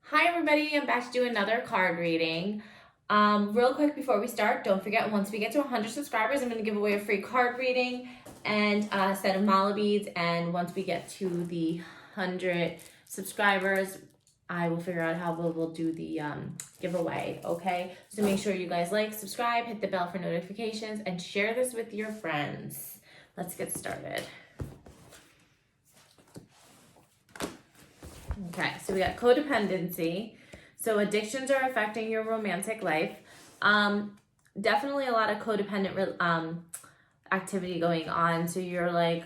Hi everybody, I'm back to do another card reading. Real quick before we start, don't forget once we get to 100 subscribers, I'm going to give away a free card reading and a set of mala beads. And once we get to the 100 subscribers, I will figure out how we'll do the giveaway, okay? So make sure you guys like, subscribe, hit the bell for notifications, and share this with your friends. Let's get started. Okay, so we got codependency. So addictions are affecting your romantic life. Definitely a lot of codependent activity going on. So you're like,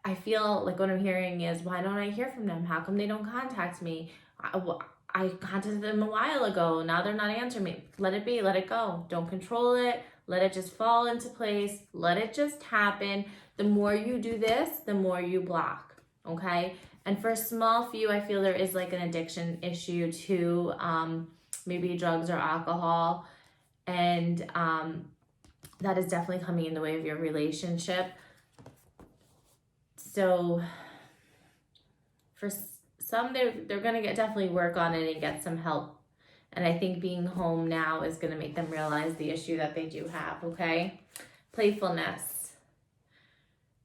I feel like what I'm hearing is, why don't I hear from them? How come they don't contact me? I contacted them a while ago. Now they're not answering me. Let it be. Let it go. Don't control it. Let it just fall into place. Let it just happen. The more you do this, the more you block. Okay? And for a small few, I feel there is like an addiction issue to maybe drugs or alcohol. And that is definitely coming in the way of your relationship. So for some, they're going to definitely work on it and get some help. And I think being home now is going to make them realize the issue that they do have, okay? Playfulness.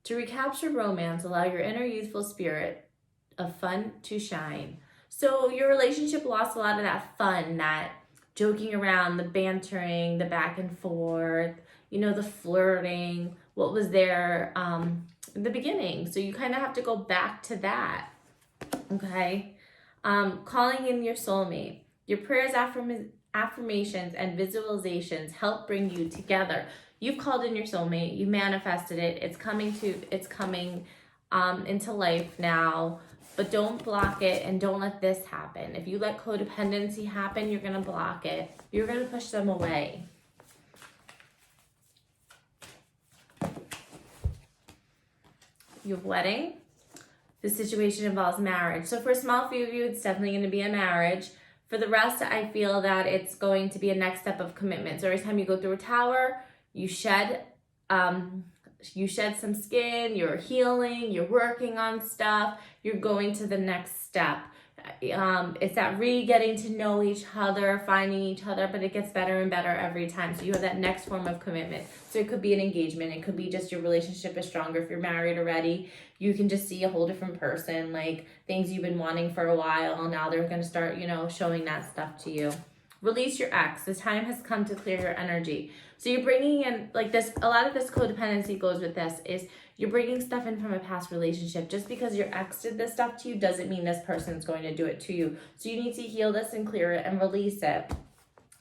To recapture romance, allow your inner youthful spirit of fun to shine. So your relationship lost a lot of that fun, that joking around, the bantering, the back and forth, you know, the flirting, what was there in the beginning. So you kind of have to go back to that, okay? Calling in your soulmate. Your prayers, affirmations, and visualizations help bring you together. You've called in your soulmate, you manifested it, it's coming into life now. But don't block it and don't let this happen. If you let codependency happen, you're going to block it. You're going to push them away. You have wedding. This situation involves marriage. So for a small few of you, it's definitely going to be a marriage. For the rest, I feel that it's going to be a next step of commitment. So every time you go through a tower, you shed some skin, you're healing, you're working on stuff, you're going to the next step. It's that getting to know each other, finding each other, but it gets better and better every time. So you have that next form of commitment. So it could be an engagement. It could be just your relationship is stronger. If you're married already, you can just see a whole different person, like things you've been wanting for a while. Now they're going to start, showing that stuff to you. Release your ex. The time has come to clear your energy. So you're bringing in, like this, a lot of this codependency goes with this, is you're bringing stuff in from a past relationship. Just because your ex did this stuff to you doesn't mean this person's going to do it to you. So you need to heal this and clear it and release it.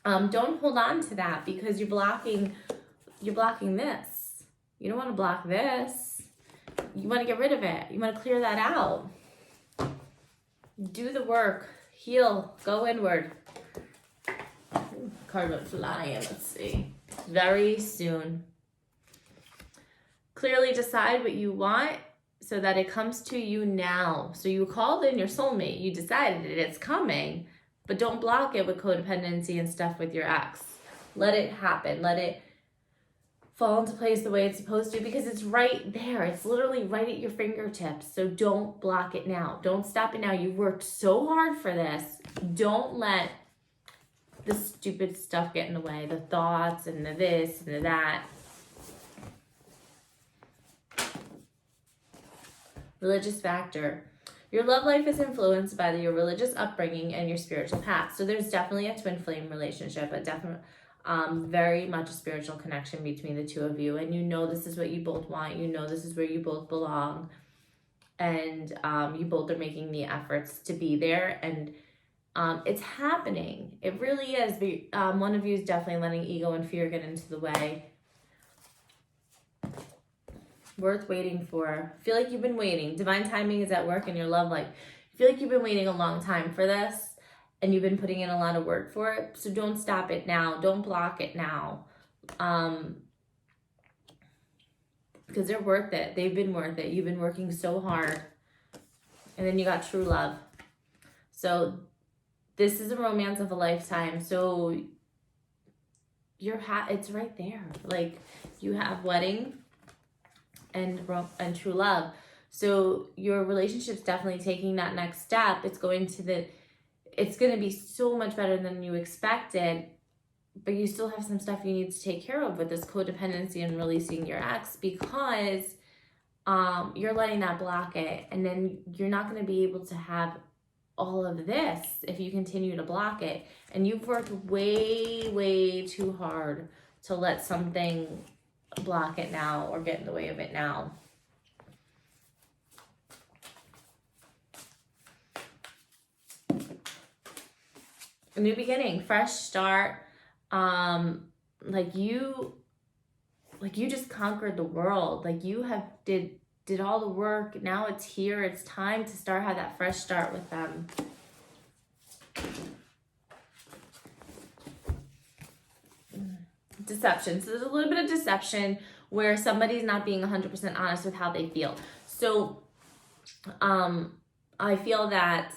Don't hold on to that because you're blocking this. You don't want to block this. You want to get rid of it. You want to clear that out. Do the work. Heal. Go inward. Card went flying. Let's see. Very soon. Clearly decide what you want so that it comes to you now. So you called in your soulmate. You decided it. It's coming. But don't block it with codependency and stuff with your ex. Let it happen. Let it fall into place the way it's supposed to, because it's right there. It's literally right at your fingertips. So don't block it now. Don't stop it now. You've worked so hard for this. Don't let the stupid stuff get in the way, the thoughts and the this and the that. Religious factor. Your love life is influenced by your religious upbringing and your spiritual path. So there's definitely a twin flame relationship, but definitely very much a spiritual connection between the two of you. And this is what you both want. This is where you both belong. And you both are making the efforts to be there. And it's happening. It really is. One of you is definitely letting ego and fear get into the way. Worth waiting for. Feel like you've been waiting. Divine timing is at work in your love life. Feel like you've been waiting a long time for this and you've been putting in a lot of work for it. So don't stop it now. Don't block it now. Because they're worth it. They've been worth it. You've been working so hard. And then you got true love. So this is a romance of a lifetime. So it's right there. Like you have wedding and true love. So your relationship's definitely taking that next step. It's going to it's going to be so much better than you expected, but you still have some stuff you need to take care of with this codependency and releasing your ex, because you're letting that block it, and then you're not going to be able to have all of this if you continue to block it. And you've worked way too hard to let something block it now or get in the way of it now. A new beginning, fresh start. Like you just conquered the world. Like you did all the work. Now it's here. It's time to have that fresh start with them. Deception. So there's a little bit of deception where somebody's not being 100% honest with how they feel. So I feel that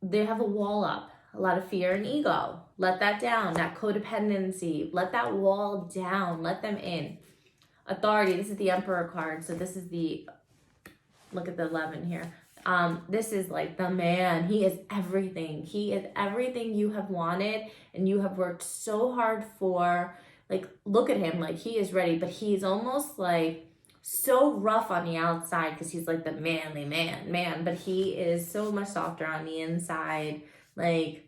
they have a wall up. A lot of fear and ego. Let that down. That codependency. Let that wall down. Let them in. Authority. This is the Emperor card. So this is look at the 11 here. This is like the man. He is everything. He is everything you have wanted and you have worked so hard for. Like, look at him. Like, he is ready, but he's almost like so rough on the outside because he's like the manly man, but he is so much softer on the inside. Like,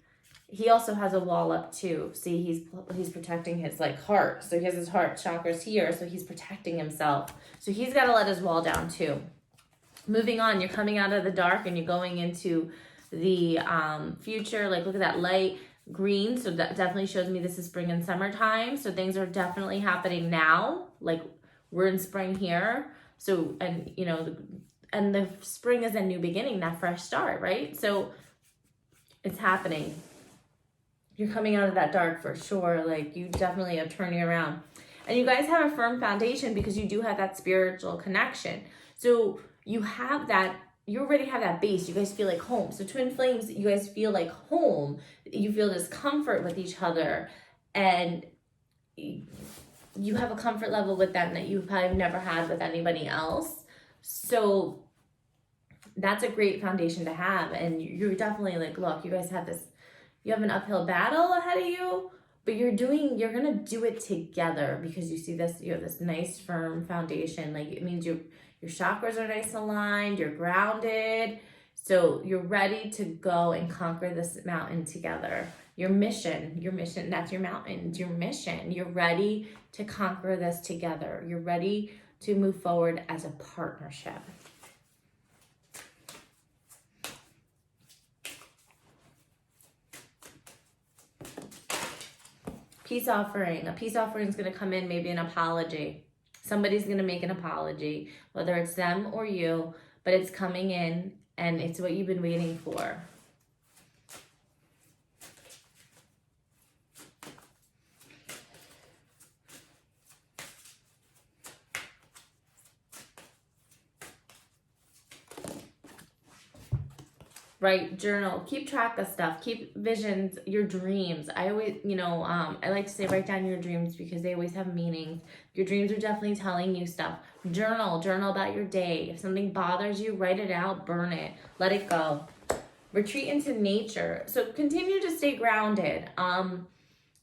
he also has a wall up too. See, he's protecting his like heart. So he has his heart chakras here. So he's protecting himself. So he's got to let his wall down too. Moving on, you're coming out of the dark and you're going into the future. Like, look at that light green. So that definitely shows me this is spring and summertime. So things are definitely happening now. Like, we're in spring here. So, and you know, and the spring is a new beginning, that fresh start, right? So it's happening. You're coming out of that dark for sure. Like, you definitely are turning around. And you guys have a firm foundation because you do have that spiritual connection. So you have that, you already have that base. You guys feel like home. So twin flames, you guys feel like home. You feel this comfort with each other. And you have a comfort level with them that you probably never had with anybody else. So that's a great foundation to have. And you're definitely like, look, you guys have this, you have an uphill battle ahead of you, but you're going to do it together because you see this, you have this nice firm foundation. Like, it means your chakras are nice aligned, you're grounded. So you're ready to go and conquer this mountain together. Your mission, that's your mountain, your mission. You're ready to conquer this together. You're ready to move forward as a partnership. Peace offering. A peace offering is going to come in, maybe an apology. Somebody's going to make an apology, whether it's them or you, but it's coming in and it's what you've been waiting for. Right, journal, keep track of stuff, keep visions, your dreams. I always, I like to say write down your dreams because they always have meanings. Your dreams are definitely telling you stuff. Journal about your day. If something bothers you, write it out, burn it, let it go. Retreat into nature. So continue to stay grounded.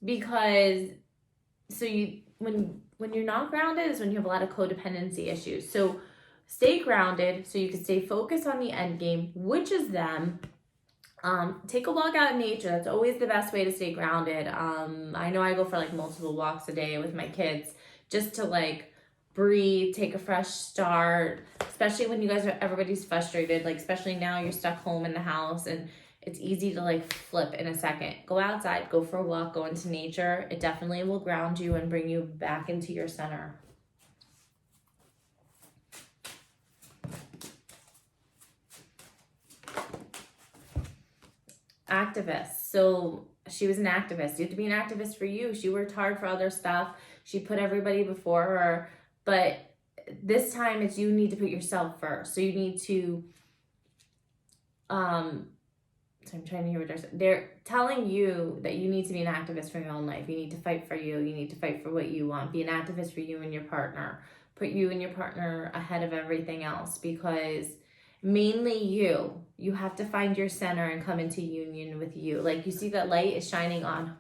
Because when you're not grounded is when you have a lot of codependency issues. So stay grounded so you can stay focused on the end game, which is them. Take a walk out in nature. That's always the best way to stay grounded. I know I go for like multiple walks a day with my kids just to like breathe, take a fresh start, especially when everybody's frustrated. Like, especially now you're stuck home in the house and it's easy to like flip in a second. Go outside, go for a walk, go into nature. It definitely will ground you and bring you back into your center. Activist. So she was an activist. You have to be an activist for you. She worked hard for other stuff. She put everybody before her. But this time it's you need to put yourself first. So you need to, so I'm trying to hear what they're telling you that you need to be an activist for your own life. You need to fight for you. You need to fight for what you want. Be an activist for you and your partner. Put you and your partner ahead of everything else, because Mainly you. You have to find your center and come into union with you. Like, you see that light is shining on,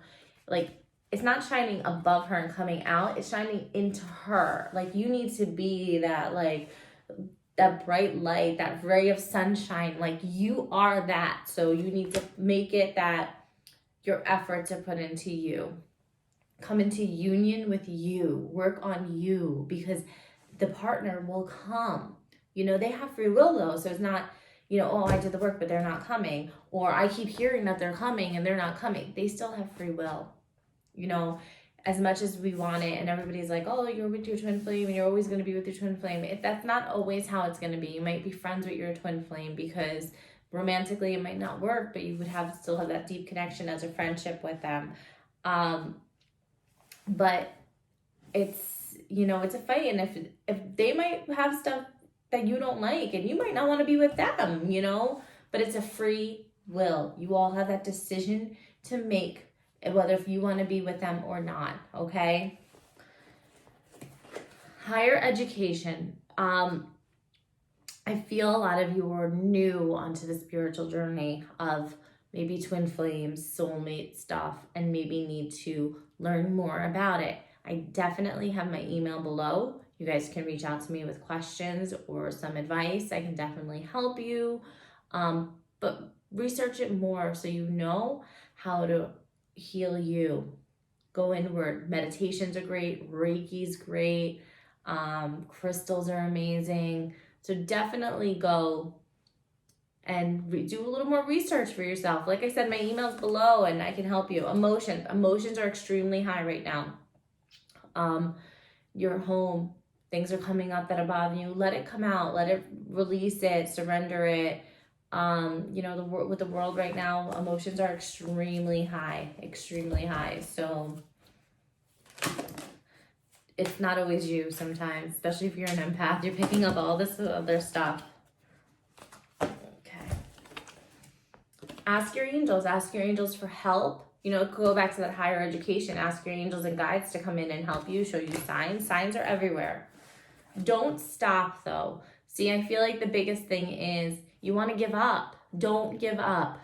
like, it's not shining above her and coming out, it's shining into her. Like, you need to be that, like, that bright light, that ray of sunshine. Like, you are that. So you need to make it that your effort to put into you. Come into union with you. Work on you, because the partner will come. You know, they have free will though. So it's not, you know, oh, I did the work, but they're not coming. Or I keep hearing that they're coming and they're not coming. They still have free will. You know, as much as we want it, and everybody's like, oh, you're with your twin flame and you're always going to be with your twin flame. That's not always how it's going to be. You might be friends with your twin flame because romantically it might not work, but you would still have that deep connection as a friendship with them. But it's, you know, it's a fight. And if they might have stuff that you don't like, and you might not want to be with them, you know, but it's a free will. You all have that decision to make, whether if you want to be with them or not, okay? Higher education. I feel a lot of you are new onto the spiritual journey of maybe twin flames, soulmate stuff, and maybe need to learn more about it. I definitely have my email below. You guys can reach out to me with questions or some advice. I can definitely help you. But research it more so you know how to heal you. Go inward. Meditations are great. Reiki's great. Crystals are amazing. So definitely go and do a little more research for yourself. Like I said, my email's below and I can help you. Emotions are extremely high right now. Your home, things are coming up that are bothering you. Let it come out. Let it release it. Surrender it. You know, with the world right now, emotions are extremely high. So it's not always you sometimes, especially if you're an empath. You're picking up all this other stuff. Okay. Ask your angels for help. You know, go back to that higher education. Ask your angels and guides to come in and help you, show you signs. Signs are everywhere. Don't stop though. See, I feel like the biggest thing is you want to give up. Don't give up.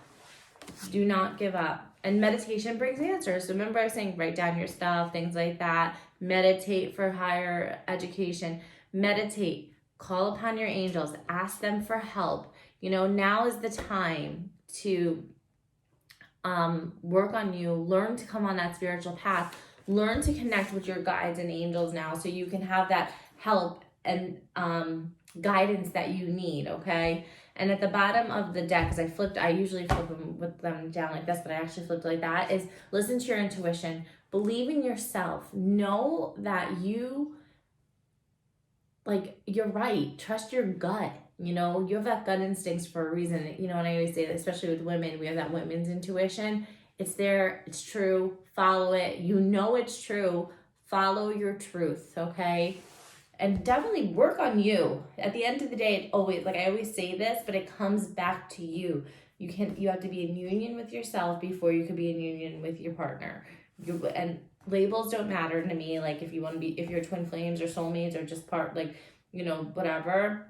Do not give up. And meditation brings answers. So remember I was saying write down your stuff, things like that. Meditate for higher education. Meditate. Call upon your angels. Ask them for help. You know, now is the time to work on you. Learn to come on that spiritual path. Learn to connect with your guides and angels now so you can have that help and guidance that you need, okay? And at the bottom of the deck, because I usually flip them with them down like this, but I actually flipped like that, is listen to your intuition. Believe in yourself. Know that you're right. Trust your gut. You know, you have that gut instincts for a reason. You know, and I always say that, especially with women, we have that women's intuition. It's there. It's true. Follow it. You know it's true. Follow your truth, okay? And definitely work on you. At the end of the day, it always, like I always say this, but it comes back to you. You have to be in union with yourself before you can be in union with your partner. And labels don't matter to me. Like if you're twin flames or soulmates or just part, like, you know, whatever,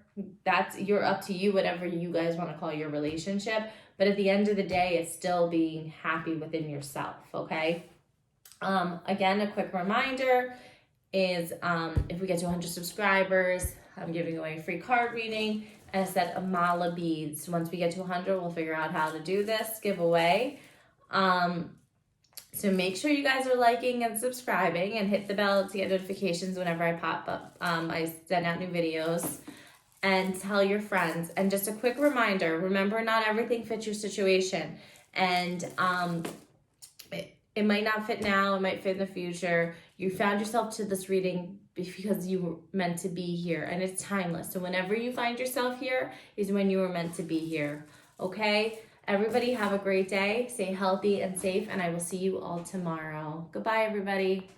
you're up to you, whatever you guys want to call your relationship. But at the end of the day, it's still being happy within yourself, okay? Again, a quick reminder is if we get to 100 subscribers, I'm giving away a free card reading and a set of mala beads. Once we get to 100, we'll figure out how to do this giveaway. So make sure you guys are liking and subscribing and hit the bell to get notifications whenever I pop up. I send out new videos, and tell your friends. And just a quick reminder, remember, not everything fits your situation. And it might not fit now, it might fit in the future. You found yourself to this reading because you were meant to be here, and it's timeless. So whenever you find yourself here is when you were meant to be here, okay? Everybody have a great day, stay healthy and safe, and I will see you all tomorrow. Goodbye, everybody.